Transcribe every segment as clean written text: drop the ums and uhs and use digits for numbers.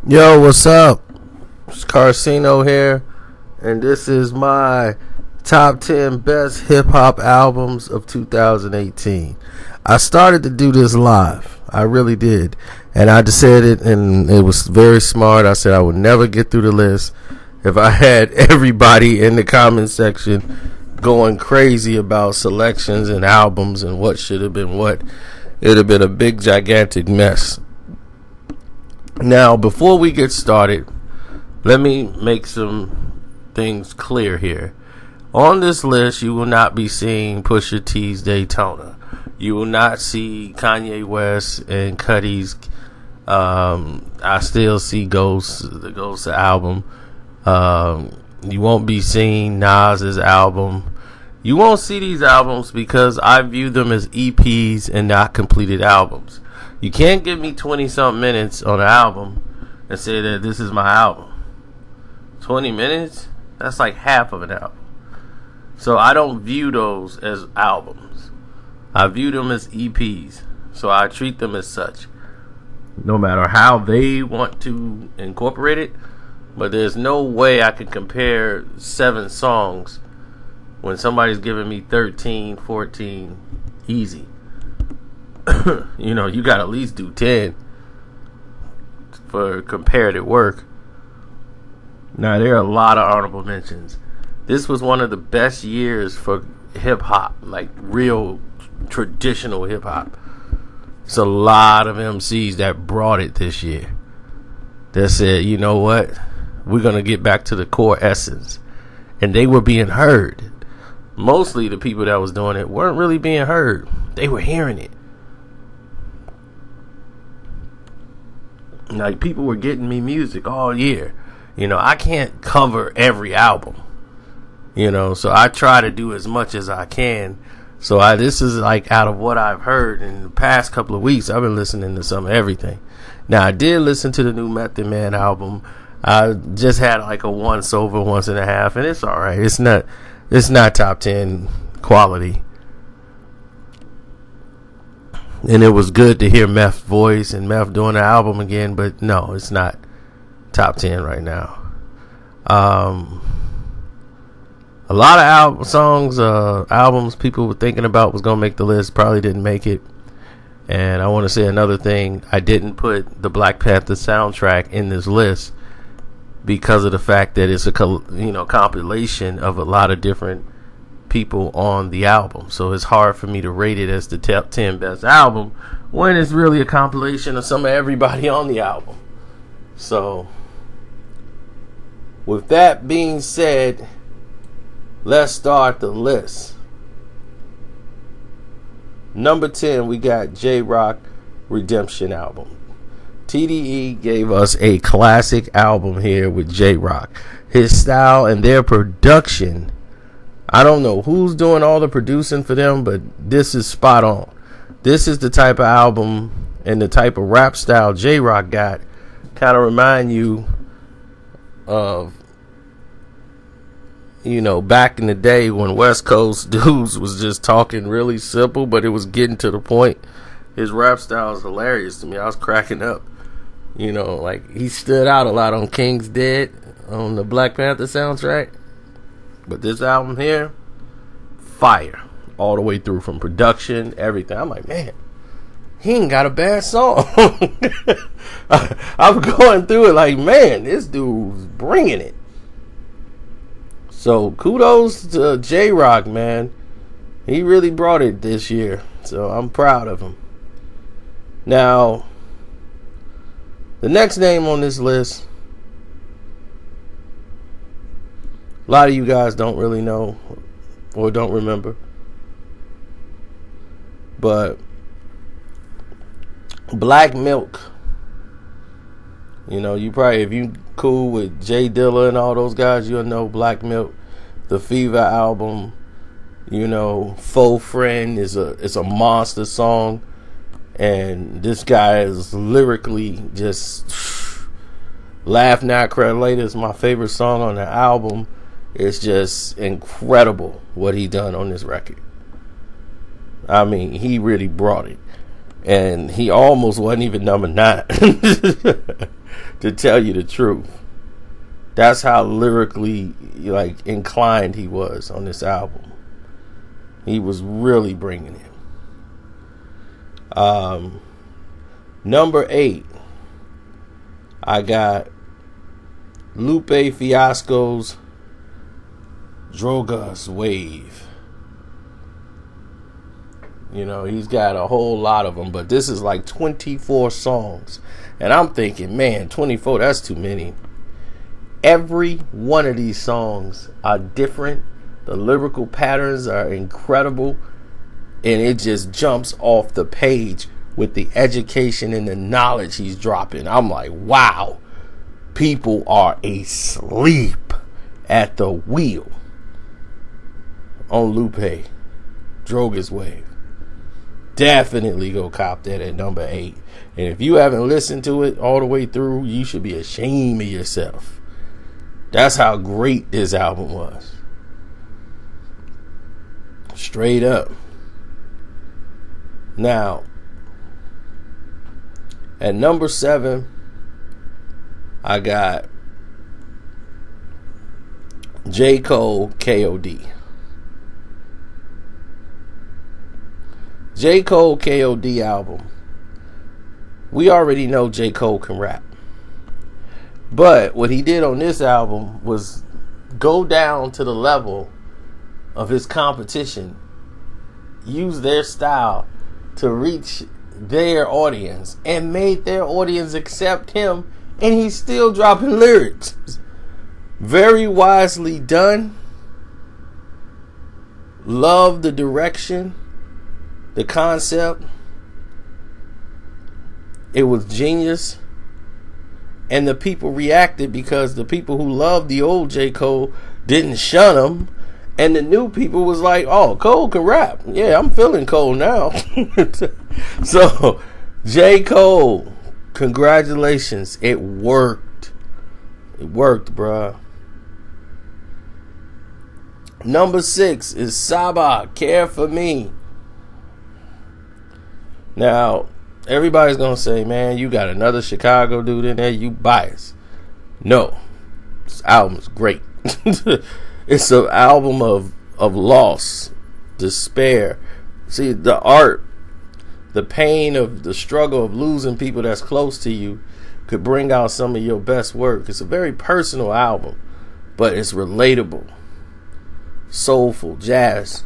Yo, what's up? It's Carcino here, and this is my top 10 best hip hop albums of 2018. I started to do this live. I really did. And I just said it, and it was very smart. I said I would never get through the list if I had everybody in the comment section going crazy about selections and albums and what should have been what. It would have been a big, gigantic mess. Now, before we get started, let me make some things clear here. On this list, you will not be seeing Pusha T's Daytona. You will not see Kanye West and Cudi's I Still See Ghosts, the Ghost album. You won't be seeing Nas's album. You won't see these albums because I view them as EPs and not completed albums. You can't give me 20-something minutes on an album and say that this is my album. 20 minutes? That's like half of an album. So I don't view those as albums. I view them as EPs. So I treat them as such. No matter how they want to incorporate it. But there's no way I can compare 7 songs when somebody's giving me 13, 14, easy. You know, you got to at least do 10 for comparative work. Now, there are a lot of honorable mentions. This was one of the best years for hip-hop, like real traditional hip-hop. It's a lot of MCs that brought it this year. That said, you know what? We're going to get back to the core essence. And they were being heard. Mostly the people that was doing it weren't really being heard. They were hearing it. Like, people were getting me music all year. You know, I can't cover every album. You know, so I try to do as much as I can. So this is like out of what I've heard in the past couple of weeks. I've been listening to some of everything. Now, I did listen to the new Method Man album. I just had like a once over, once and a half, and it's all right. It's not top 10 quality. And it was good to hear Meph's voice and Meph doing the album again, but no, it's not top 10 right now. A lot of albums people were thinking about was going to make the list, probably didn't make it. And I want to say another thing. I didn't put the Black Panther soundtrack in this list because of the fact that it's a compilation of a lot of different people on the album. So it's hard for me to rate it as the top 10 best album when it's really a compilation of some of everybody on the album. So with that being said, let's start the list. Number 10, we got J-Rock Redemption album. TDE gave us a classic album here with J-Rock. His style and their production, I don't know who's doing all the producing for them, but this is spot on. This is the type of album and the type of rap style J-Rock got. Kind of remind you of, you know, back in the day when West Coast dudes was just talking really simple, but it was getting to the point. His rap style is hilarious to me. I was cracking up. You know, like, he stood out a lot on King's Dead, on the Black Panther soundtrack. But this album here, fire. All the way through, from production, everything. I'm like, man, he ain't got a bad song. I'm going through it like, man, this dude's bringing it. So kudos to J-Rock, man. He really brought it this year. So I'm proud of him. Now, the next name on this list, a lot of you guys don't really know or don't remember. But Black Milk. You know, you probably, if you cool with Jay Dilla and all those guys, you'll know Black Milk. The Fever album, you know, Faux Friend is a monster song. And this guy is lyrically just Laugh Now Cry Later is my favorite song on the album. It's just incredible what he done on this record. I mean, he really brought it. And he almost wasn't even number 9. to tell you the truth. That's how lyrically inclined he was on this album. He was really bringing it. Number 8, I got Lupe Fiasco's Drogas Wave. He's got a whole lot of them, but this is like 24 songs. And I'm thinking, man, 24, that's too many. Every one of these songs are different. The lyrical patterns are incredible. And it just jumps off the page with the education and the knowledge he's dropping. I'm like, wow. People are asleep at the wheel on Lupe. Drogas Wave. Definitely go cop that at number 8. And if you haven't listened to it all the way through, you should be ashamed of yourself. That's how great this album was. Straight up. Now, at number 7, I got J. Cole K.O.D. J. Cole K.O.D. album. We already know J. Cole can rap. But what he did on this album was go down to the level of his competition. Use their style to reach their audience. And made their audience accept him. And he's still dropping lyrics. Very wisely done. Love the direction. The concept. It was genius. And the people reacted because the people who loved the old J. Cole didn't shun him. And the new people was like, oh, Cole can rap. Yeah, I'm feeling Cole now. So, J. Cole, congratulations. It worked. It worked, bruh. Number 6 is Saba, Care For Me. Now, everybody's going to say, man, you got another Chicago dude in there, you biased. No. This album is great. It's an album of loss, despair. See, the art, the pain of the struggle of losing people that's close to you could bring out some of your best work. It's a very personal album, but it's relatable. Soulful, jazz.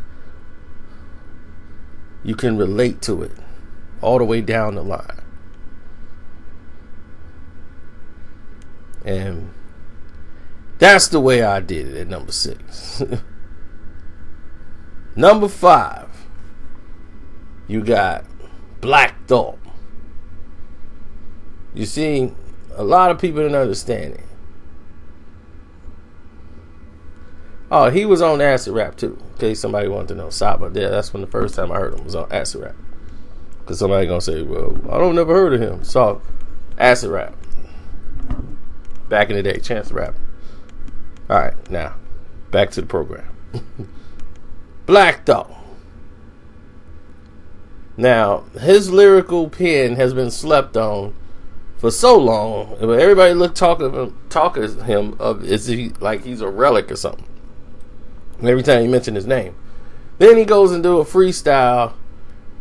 You can relate to it all the way down the line. And that's the way I did it at number 6. Number 5, you got Black Thought. You see, a lot of people didn't understand it. Oh, he was on acid rap too. In case somebody wanted to know. Saba, yeah, that's when the first time I heard him was on acid rap. Because somebody gonna say, well, I don't never heard of him. So, acid rap. Back in the day, Chance the Rapper. Alright, now, back to the program. Black Thought. Now, his lyrical pen has been slept on for so long. Everybody talk of him as he like he's a relic or something. And every time you mention his name. Then he goes and do a freestyle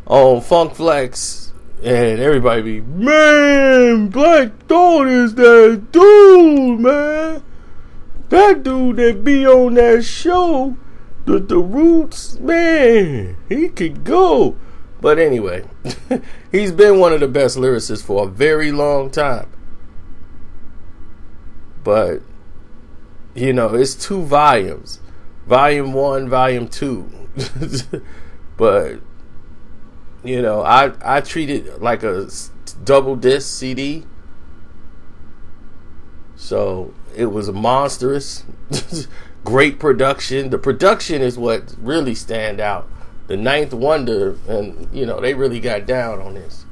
on Funk Flex, and everybody be, man, Black Thought is that dude, man. That dude that be on that show, the Roots, man, he could go. But anyway, he's been one of the best lyricists for a very long time. But, you know, it's 2 volumes. Volume 1, Volume 2. But, you know, I treat it like a double disc CD. So, it was monstrous. Great production. The production is what really stand out. The Ninth Wonder, and, you know, they really got down on this.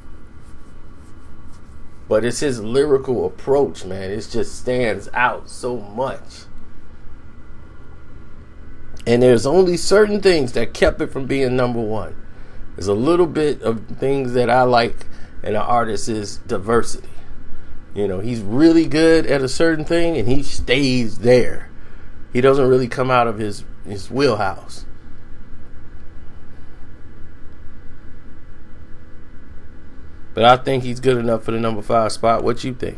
But it's his lyrical approach, man. It just stands out so much. And there's only certain things that kept it from being number 1. There's a little bit of things that I like in an artist is diversity. You know, he's really good at a certain thing and he stays there. He doesn't really come out of his wheelhouse. But I think he's good enough for the number 5 spot. What you think?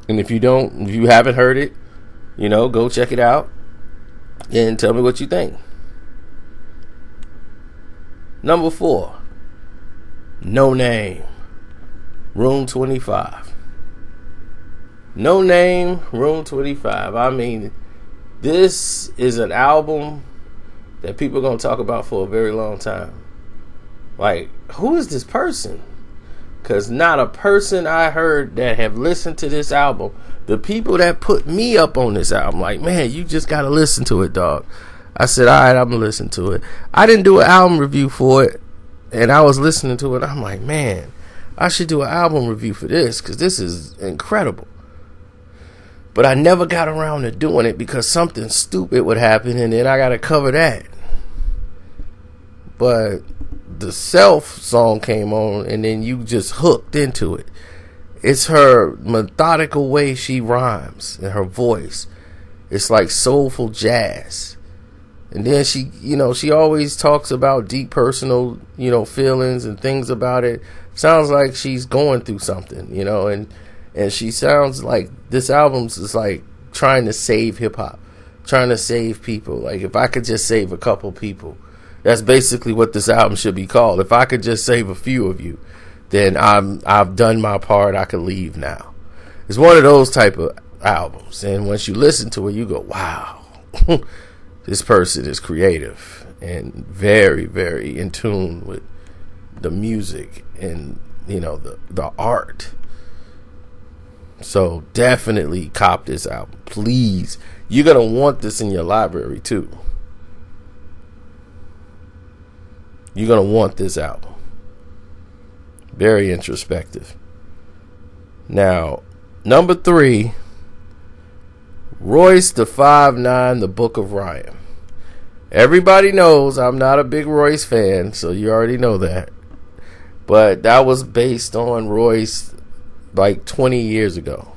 And if you haven't heard it, you know, go check it out and tell me what you think. Number 4, No Name, Room 25. No Name, Room 25. I mean, this is an album that people are going to talk about for a very long time. Like, who is this person? Because not a person I heard that have listened to this album, the people that put me up on this album, like, man, you just got to listen to it, dog. I said, all right, I'm going to listen to it. I didn't do an album review for it, and I was listening to it. I'm like, man, I should do an album review for this because this is incredible. But I never got around to doing it because something stupid would happen, and then I got to cover that. But the Self song came on, and then you just hooked into it. It's her methodical way she rhymes and her voice. It's like soulful jazz. And then she, you know, she always talks about deep personal, you know, feelings and things about it. Sounds like she's going through something, you know, and she sounds like this album's is like trying to save hip hop, trying to save people. Like, if I could just save a couple people, that's basically what this album should be called. If I could just save a few of you, then I've done my part. I can leave now. It's one of those type of albums, and once you listen to it, you go, wow. This person is creative and very, very in tune with the music and, you know, the art. So definitely cop this album. Please. You're going to want this in your library too. You're going to want this album. Very introspective. Now, number 3, Royce the 5'9", The Book of Ryan. Everybody knows I'm not a big Royce fan, so you already know that. But that was based on Royce like 20 years ago.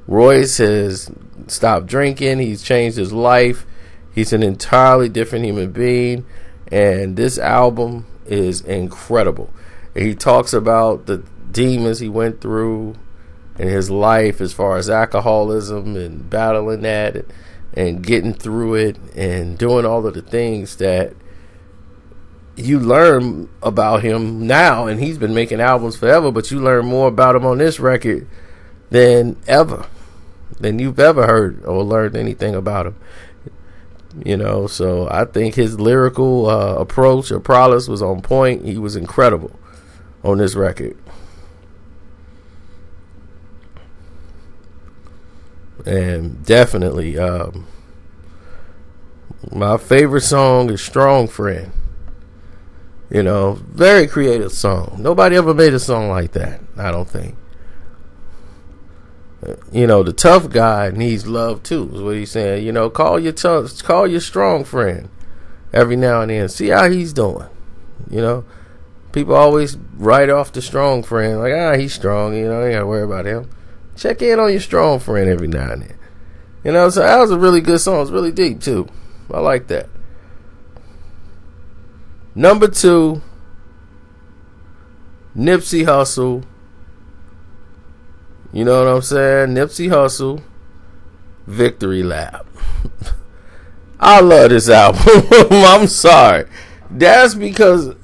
Royce has stopped drinking. He's changed his life. He's an entirely different human being. And this album is incredible. And he talks about the demons he went through in his life as far as alcoholism and battling that and getting through it and doing all of the things that you learn about him now. And he's been making albums forever, but you learn more about him on this record than you've ever heard or learned anything about him. You know, so I think his lyrical approach or prowess was on point. He was incredible on this record. And definitely, my favorite song is Strong Friend. You know, very creative song. Nobody ever made a song like that, I don't think. You know, the tough guy needs love too, is what he's saying. You know, call your strong friend every now and then. See how he's doing. You know, people always write off the strong friend. Like, he's strong. You know, you got to worry about him. Check in on your strong friend every now and then. You know, so that was a really good song. It's really deep too. I like that. Number 2, Nipsey Hussle. You know what I'm saying? Nipsey Hussle, Victory Lap. I love this album. I'm sorry. That's because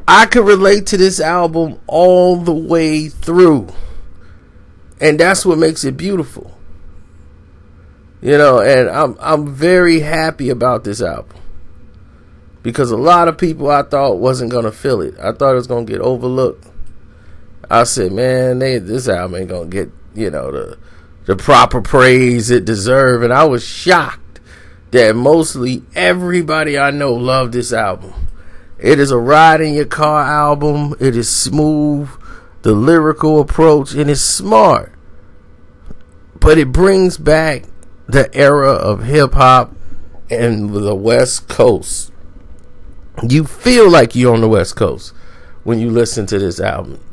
I could relate to this album all the way through. And that's what makes it beautiful. You know, and I'm very happy about this album. Because a lot of people I thought wasn't going to feel it. I thought it was going to get overlooked. I said, man, this album ain't going to get, you know, the proper praise it deserves. And I was shocked that mostly everybody I know loved this album. It is a ride in your car album. It is smooth, the lyrical approach, and it's smart. But it brings back the era of hip-hop and the West Coast. You feel like you're on the West Coast when you listen to this album.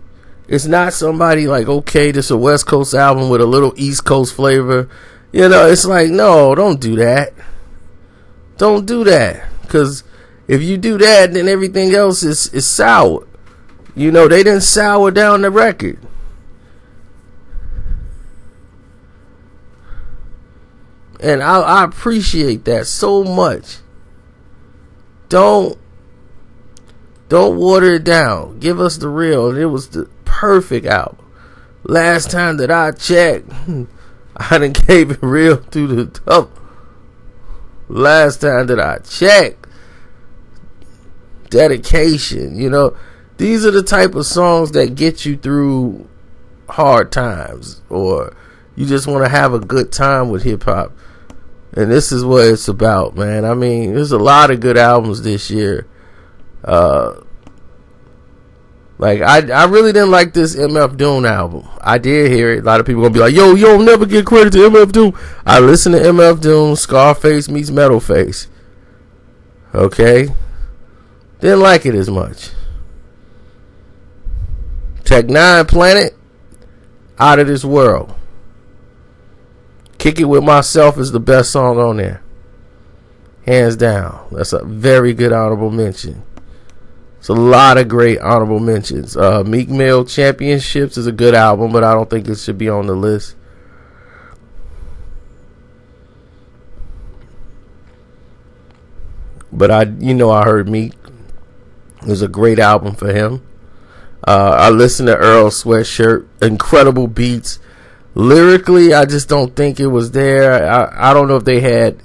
It's not somebody like, okay, this is a West Coast album with a little East Coast flavor. You know, it's like, no, don't do that. Don't do that. Because if you do that, then everything else is sour. You know, they didn't sour down the record. And I appreciate that so much. Don't water it down. Give us the real. And it was the perfect album. Last time that I checked, I done gave it real through the top. Last time that I checked, dedication. You know, these are the type of songs that get you through hard times, or you just want to have a good time with hip hop. And this is what it's about, man. I mean, there's a lot of good albums this year. Like, I really didn't like this MF Doom album. I did hear it. A lot of people gonna be like, yo, never give credit to MF Doom. I listened to MF Doom, Scarface meets Metalface. Okay? Didn't like it as much. Tech Nine Planet, out of this world. Kick It With Myself is the best song on there. Hands down. That's a very good honorable mention. It's a lot of great honorable mentions. Meek Mill Championships is a good album, but I don't think it should be on the list. But I heard Meek. It was a great album for him. I listened to Earl Sweatshirt. Incredible beats. Lyrically, I just don't think it was there. I don't know if they had,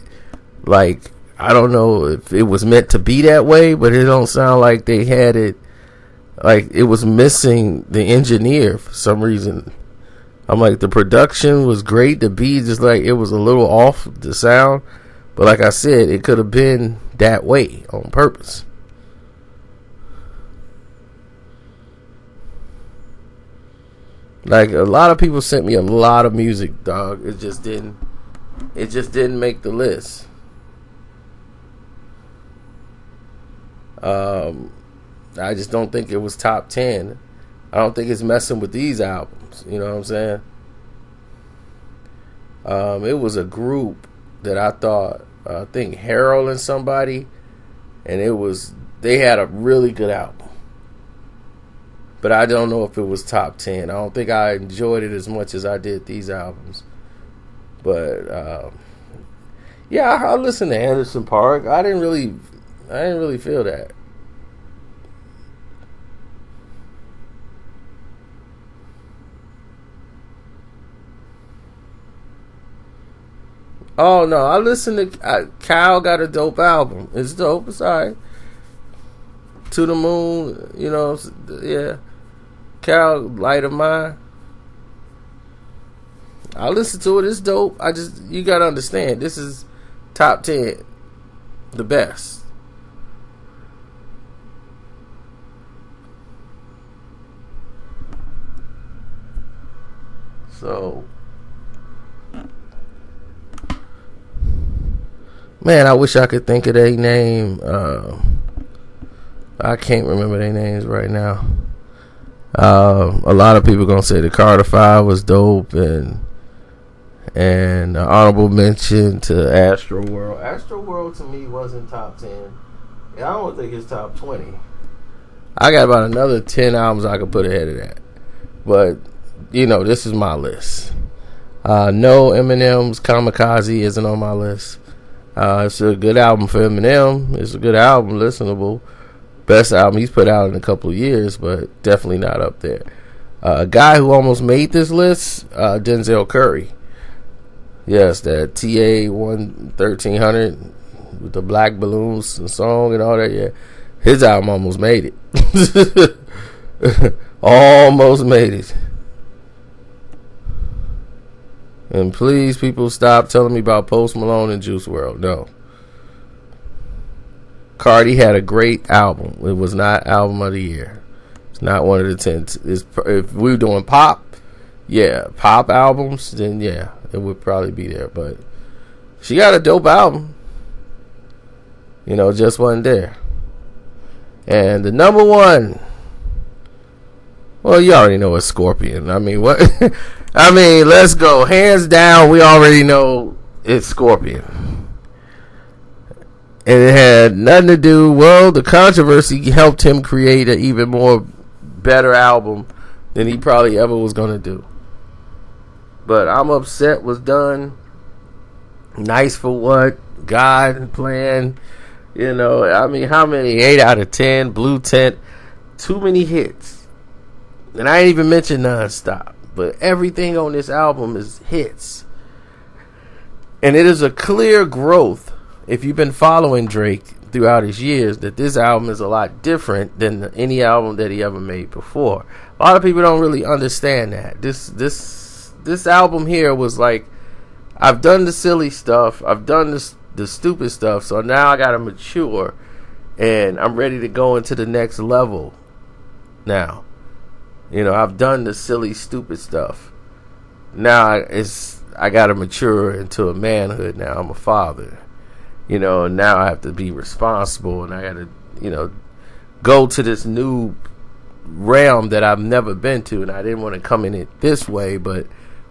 like, I don't know if it was meant to be that way, but it don't sound like they had it. Like, it was missing the engineer for some reason. I'm like, the production was great. The beat, just like, it was a little off the sound. But like I said, it could have been that way on purpose. Like, a lot of people sent me a lot of music, dog. It just didn't make the list. I just don't think it was top 10. I don't think it's messing with these albums. You know what I'm saying? It was a group that I thought, I think Harold and somebody, and they had a really good album. But I don't know if it was top 10. I don't think I enjoyed it as much as I did these albums. But yeah, I listened to Anderson .Paak. I didn't really feel that. Oh no, I listened to Kyle got a dope album. It's dope. It's alright. To the Moon, you know, yeah. Cal, Light of Mine. I listened to it. It's dope. You gotta understand, this is top 10, the best. So, man, I wish I could think of their name. I can't remember their names right now. A lot of people gonna say the Carter 5 was dope, and honorable mention to Astro World. Astro World to me wasn't top 10. I don't think it's top 20. I got about another 10 albums I could put ahead of that, but you know, this is my list. No, Eminem's Kamikaze isn't on my list. It's a good album for Eminem. It's a good album, listenable. Best album he's put out in a couple of years, but definitely not up there. A guy who almost made this list, Denzel Curry. Yes, that TA 1300 with the black balloons and song and all that. Yeah, his album almost made it. Almost made it. And please, people, stop telling me about Post Malone and Juice WRLD. No. Cardi had a great album. It was not album of the year. It's not one of the 10. If we were doing pop, yeah, pop albums, then yeah, it would probably be there. But she got a dope album. You know, just wasn't there. And the number one Well, you already know it's Scorpion. I mean, what? I mean, let's go. Hands down, we already know it's Scorpion. And it had nothing to do. Well, the controversy helped him create an even more better album than he probably ever was going to do. But I'm Upset was done. Nice for What? God Plan. You know, I mean, how many? 8 out of 10. Blue Tent. Too many hits. And I ain't even mentioned Nonstop. But everything on this album is hits. And it is a clear growth, if you've been following Drake throughout his years, that this album is a lot different than any album that he ever made before. A lot of people don't really understand that. This album here was like, I've done the silly stuff, I've done the stupid stuff, so now I gotta mature, and I'm ready to go into the next level now. You know, I've done the silly, stupid stuff. Now I gotta mature into a manhood now. I'm a father. You know, and now I have to be responsible, and I gotta, you know, go to this new realm that I've never been to, and I didn't want to come in it this way, but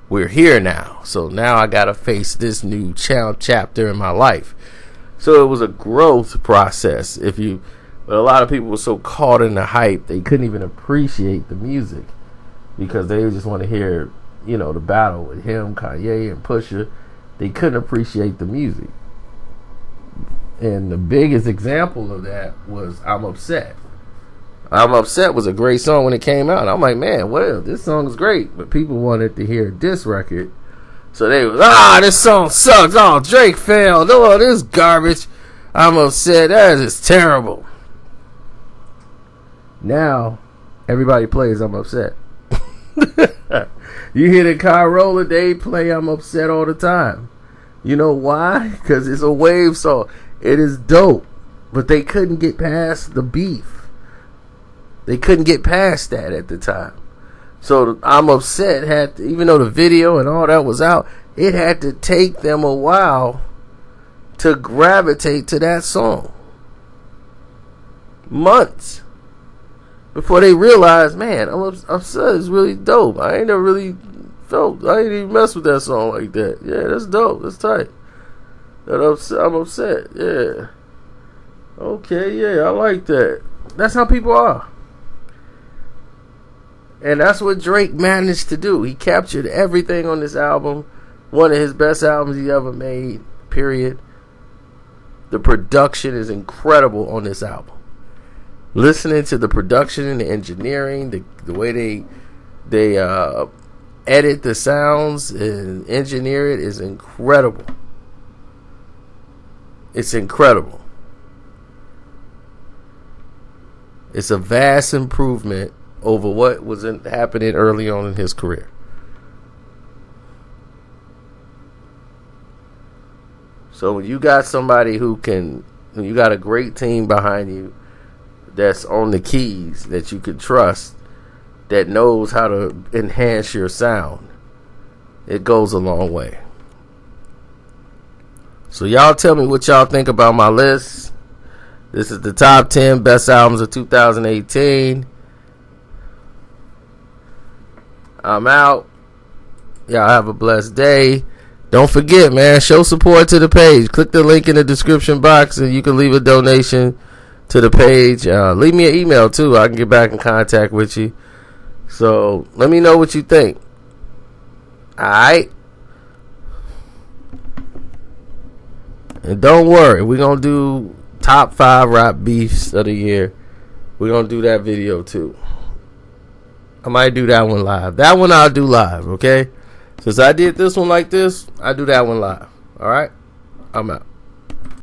we're here now. So now I gotta face this new chapter in my life. So it was a growth process. But a lot of people were so caught in the hype, they couldn't even appreciate the music because they just want to hear, you know, the battle with him, Kanye, and Pusha. They couldn't appreciate the music. And the biggest example of that was I'm Upset. I'm Upset was a great song when it came out. I'm like, man, well, this song is great. But people wanted to hear this record. So they was, this song sucks. Oh, Drake failed. Oh, this garbage. I'm Upset. That is terrible. Now, everybody plays I'm Upset. You hear the car rolling, they play I'm Upset all the time. You know why? Because it's a wave song. It is dope. But they couldn't get past the beef. They couldn't get past that at the time. So I'm Upset had to, even though the video and all that was out, it had to take them a while to gravitate to that song. Months. Before they realized, man, I'm Upset is really dope. I ain't never really I ain't even mess with that song like that. Yeah, that's dope. That's tight. I'm Upset. Yeah. Okay, yeah, I like that. That's how people are. And that's what Drake managed to do. He captured everything on this album. One of his best albums he ever made, period. The production is incredible on this album. Listening to the production and the engineering, the way they edit the sounds and engineer it is incredible. It's incredible. It's a vast improvement over what was happening early on in his career. So when you got somebody when you got a great team behind you that's on the keys, that you can trust, that knows how to enhance your sound, it goes a long way. So y'all tell me what y'all think about my list. This is the top 10 best albums of 2018. I'm out. Y'all have a blessed day. Don't forget, man, show support to the page. Click the link in the description box and you can leave a donation to the page. Leave me an email too. I can get back in contact with you. So let me know what you think. Alright? And don't worry, we're going to do top 5 rap beefs of the year. We're going to do that video too. I might do that one live. That one I'll do live, okay? Since I did this one like this, I do that one live. Alright? I'm out.